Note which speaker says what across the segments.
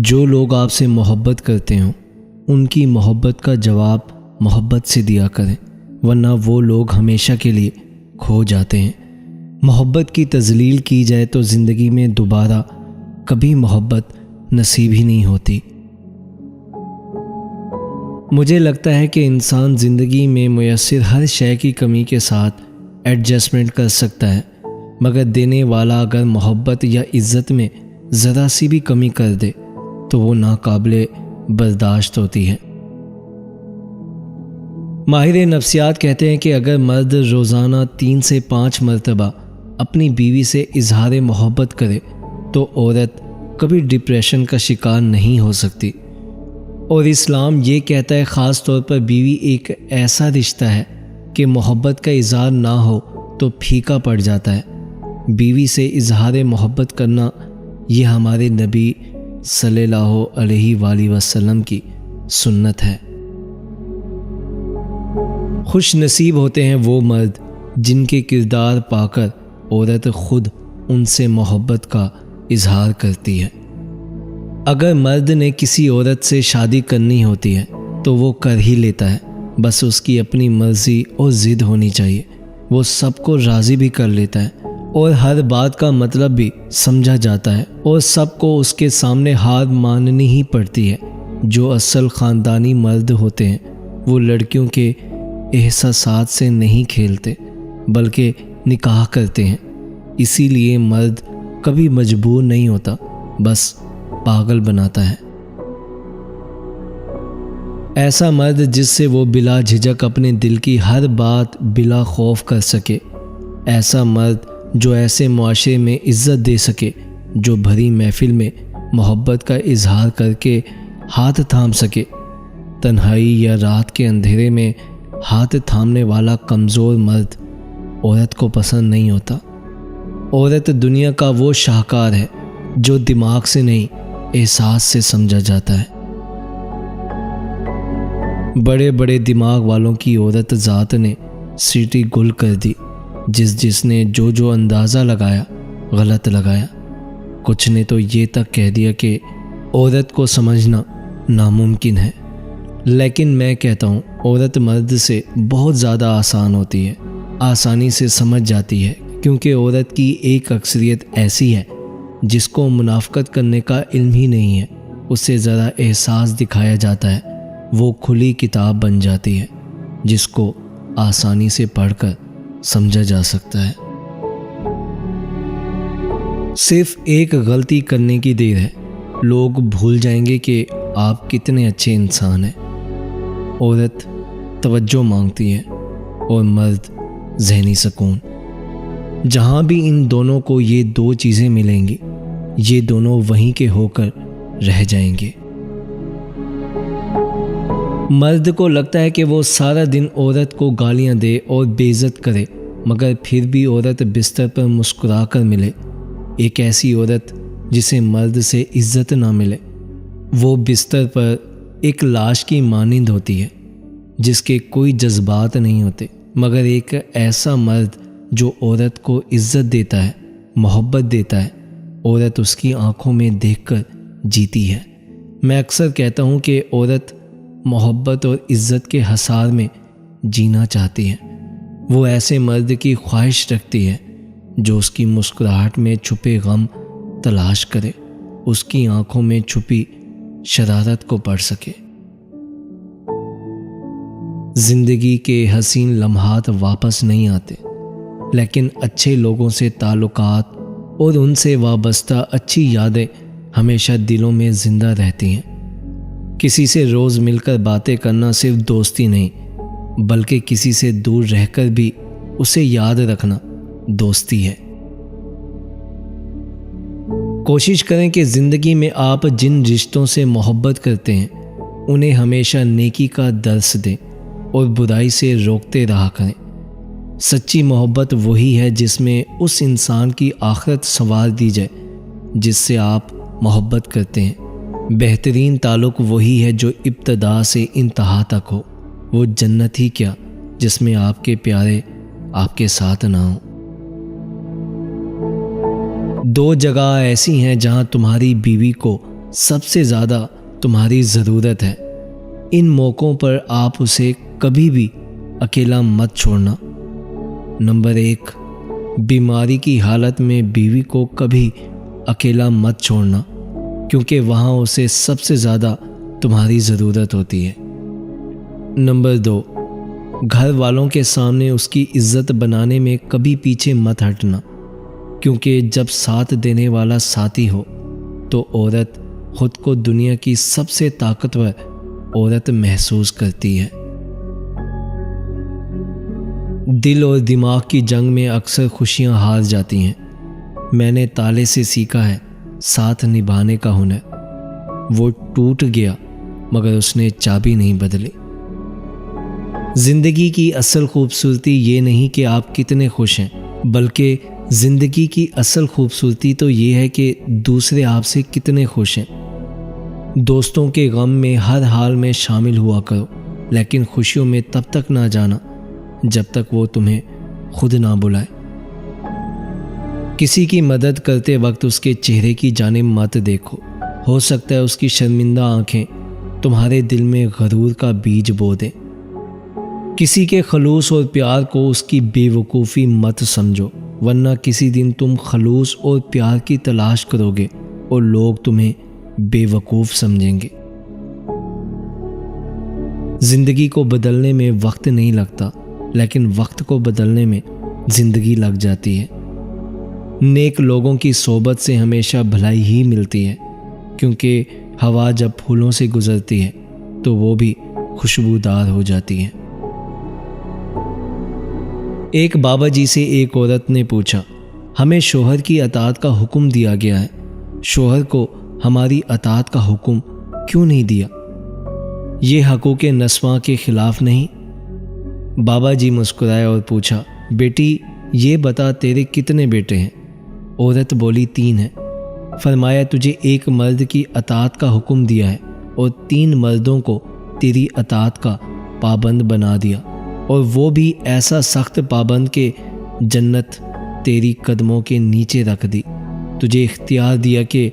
Speaker 1: جو لوگ آپ سے محبت کرتے ہوں ان کی محبت کا جواب محبت سے دیا کریں، ورنہ وہ لوگ ہمیشہ کے لیے کھو جاتے ہیں۔ محبت کی تذلیل کی جائے تو زندگی میں دوبارہ کبھی محبت نصیب ہی نہیں ہوتی۔ مجھے لگتا ہے کہ انسان زندگی میں میسر ہر شے کی کمی کے ساتھ ایڈجسٹمنٹ کر سکتا ہے، مگر دینے والا اگر محبت یا عزت میں ذرا سی بھی کمی کر دے تو وہ ناقابل برداشت ہوتی ہے۔ ماہر نفسیات کہتے ہیں کہ اگر مرد روزانہ 3 سے 5 مرتبہ اپنی بیوی سے اظہار محبت کرے تو عورت کبھی ڈپریشن کا شکار نہیں ہو سکتی۔ اور اسلام یہ کہتا ہے خاص طور پر بیوی ایک ایسا رشتہ ہے کہ محبت کا اظہار نہ ہو تو پھیکا پڑ جاتا ہے۔ بیوی سے اظہار محبت کرنا یہ ہمارے نبی صلی اللہ علیہ وآلہ وسلم کی سنت ہے۔ خوش نصیب ہوتے ہیں وہ مرد جن کے کردار پا کر عورت خود ان سے محبت کا اظہار کرتی ہے۔ اگر مرد نے کسی عورت سے شادی کرنی ہوتی ہے تو وہ کر ہی لیتا ہے، بس اس کی اپنی مرضی اور ضد ہونی چاہیے۔ وہ سب کو راضی بھی کر لیتا ہے اور ہر بات کا مطلب بھی سمجھا جاتا ہے، اور سب کو اس کے سامنے ہار ماننی ہی پڑتی ہے۔ جو اصل خاندانی مرد ہوتے ہیں وہ لڑکیوں کے احساسات سے نہیں کھیلتے بلکہ نکاح کرتے ہیں۔ اسی لیے مرد کبھی مجبور نہیں ہوتا، بس پاگل بناتا ہے۔ ایسا مرد جس سے وہ بلا جھجک اپنے دل کی ہر بات بلا خوف کر سکے، ایسا مرد جو ایسے معاشرے میں عزت دے سکے، جو بھری محفل میں محبت کا اظہار کر کے ہاتھ تھام سکے۔ تنہائی یا رات کے اندھیرے میں ہاتھ تھامنے والا کمزور مرد عورت کو پسند نہیں ہوتا۔ عورت دنیا کا وہ شاہکار ہے جو دماغ سے نہیں احساس سے سمجھا جاتا ہے۔ بڑے بڑے دماغ والوں کی عورت ذات نے سیٹی گل کر دی، جس نے جو اندازہ لگایا غلط لگایا۔ کچھ نے تو یہ تک کہہ دیا کہ عورت کو سمجھنا ناممکن ہے، لیکن میں کہتا ہوں عورت مرد سے بہت زیادہ آسان ہوتی ہے، آسانی سے سمجھ جاتی ہے، کیونکہ عورت کی ایک اکثریت ایسی ہے جس کو منافقت کرنے کا علم ہی نہیں ہے۔ اسے ذرا احساس دکھایا جاتا ہے، وہ کھلی کتاب بن جاتی ہے جس کو آسانی سے پڑھ کر سمجھا جا سکتا ہے۔ صرف ایک غلطی کرنے کی دیر ہے، لوگ بھول جائیں گے کہ آپ کتنے اچھے انسان ہیں۔ عورت توجہ مانگتی ہے اور مرد ذہنی سکون۔ جہاں بھی ان دونوں کو یہ 2 چیزیں ملیں گی، یہ دونوں وہیں کے ہو کر رہ جائیں گے۔ مرد کو لگتا ہے کہ وہ سارا دن عورت کو گالیاں دے اور بے عزت کرے، مگر پھر بھی عورت بستر پر مسکرا کر ملے۔ ایک ایسی عورت جسے مرد سے عزت نہ ملے، وہ بستر پر ایک لاش کی مانند ہوتی ہے جس کے کوئی جذبات نہیں ہوتے، مگر ایک ایسا مرد جو عورت کو عزت دیتا ہے، محبت دیتا ہے، عورت اس کی آنکھوں میں دیکھ کر جیتی ہے۔ میں اکثر کہتا ہوں کہ عورت محبت اور عزت کے حصار میں جینا چاہتی ہے۔ وہ ایسے مرد کی خواہش رکھتی ہے جو اس کی مسکراہٹ میں چھپے غم تلاش کرے، اس کی آنکھوں میں چھپی شرارت کو پڑھ سکے۔ زندگی کے حسین لمحات واپس نہیں آتے، لیکن اچھے لوگوں سے تعلقات اور ان سے وابستہ اچھی یادیں ہمیشہ دلوں میں زندہ رہتی ہیں۔ کسی سے روز مل کر باتیں کرنا صرف دوستی نہیں، بلکہ کسی سے دور رہ کر بھی اسے یاد رکھنا دوستی ہے۔ کوشش کریں کہ زندگی میں آپ جن رشتوں سے محبت کرتے ہیں انہیں ہمیشہ نیکی کا درس دیں اور برائی سے روکتے رہا کریں۔ سچی محبت وہی ہے جس میں اس انسان کی آخرت سنوار دی جائے جس سے آپ محبت کرتے ہیں۔ بہترین تعلق وہی ہے جو ابتدا سے انتہا تک ہو۔ وہ جنت ہی کیا جس میں آپ کے پیارے آپ کے ساتھ نہ ہوں۔ 2 جگہ ایسی ہیں جہاں تمہاری بیوی کو سب سے زیادہ تمہاری ضرورت ہے۔ ان موقعوں پر آپ اسے کبھی بھی اکیلا مت چھوڑنا۔ نمبر 1، بیماری کی حالت میں بیوی کو کبھی اکیلا مت چھوڑنا، کیونکہ وہاں اسے سب سے زیادہ تمہاری ضرورت ہوتی ہے۔ نمبر 2، گھر والوں کے سامنے اس کی عزت بنانے میں کبھی پیچھے مت ہٹنا، کیونکہ جب ساتھ دینے والا ساتھی ہو تو عورت خود کو دنیا کی سب سے طاقتور عورت محسوس کرتی ہے۔ دل اور دماغ کی جنگ میں اکثر خوشیاں ہار جاتی ہیں۔ میں نے تالے سے سیکھا ہے ساتھ نبھانے کا ہنر۔ وہ ٹوٹ گیا مگر اس نے چابی نہیں بدلی۔ زندگی کی اصل خوبصورتی یہ نہیں کہ آپ کتنے خوش ہیں، بلکہ زندگی کی اصل خوبصورتی تو یہ ہے کہ دوسرے آپ سے کتنے خوش ہیں۔ دوستوں کے غم میں ہر حال میں شامل ہوا کرو، لیکن خوشیوں میں تب تک نہ جانا جب تک وہ تمہیں خود نہ بلائے۔ کسی کی مدد کرتے وقت اس کے چہرے کی جانب مت دیکھو، ہو سکتا ہے اس کی شرمندہ آنکھیں تمہارے دل میں غرور کا بیج بو دیں۔ کسی کے خلوص اور پیار کو اس کی بے وقوفی مت سمجھو، ورنہ کسی دن تم خلوص اور پیار کی تلاش کرو گے اور لوگ تمہیں بے وقوف سمجھیں گے۔ زندگی کو بدلنے میں وقت نہیں لگتا، لیکن وقت کو بدلنے میں زندگی لگ جاتی ہے۔ نیک لوگوں کی صحبت سے ہمیشہ بھلائی ہی ملتی ہے، کیونکہ ہوا جب پھولوں سے گزرتی ہے تو وہ بھی خوشبودار ہو جاتی ہے۔ ایک بابا جی سے ایک عورت نے پوچھا، ہمیں شوہر کی اطاعت کا حکم دیا گیا ہے، شوہر کو ہماری اطاعت کا حکم کیوں نہیں دیا؟ یہ حقوق نسواں کے خلاف نہیں؟ بابا جی مسکرائے اور پوچھا، بیٹی یہ بتا تیرے کتنے بیٹے ہیں؟ عورت بولی 3 ہیں۔ فرمایا تجھے ایک مرد کی اطاعت کا حکم دیا ہے اور 3 مردوں کو تیری اطاعت کا پابند بنا دیا، اور وہ بھی ایسا سخت پابند کہ جنت تیری قدموں کے نیچے رکھ دی۔ تجھے اختیار دیا کہ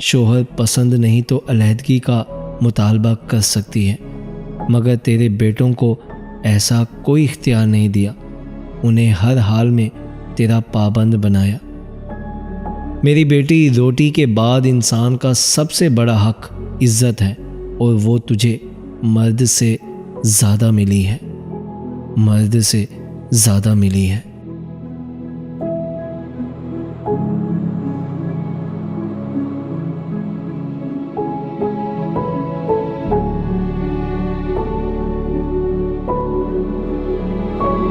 Speaker 1: شوہر پسند نہیں تو علیحدگی کا مطالبہ کر سکتی ہے، مگر تیرے بیٹوں کو ایسا کوئی اختیار نہیں دیا، انہیں ہر حال میں تیرا پابند بنایا۔ میری بیٹی، روٹی کے بعد انسان کا سب سے بڑا حق عزت ہے، اور وہ تجھے مرد سے زیادہ ملی ہے، مرد سے زیادہ ملی ہے۔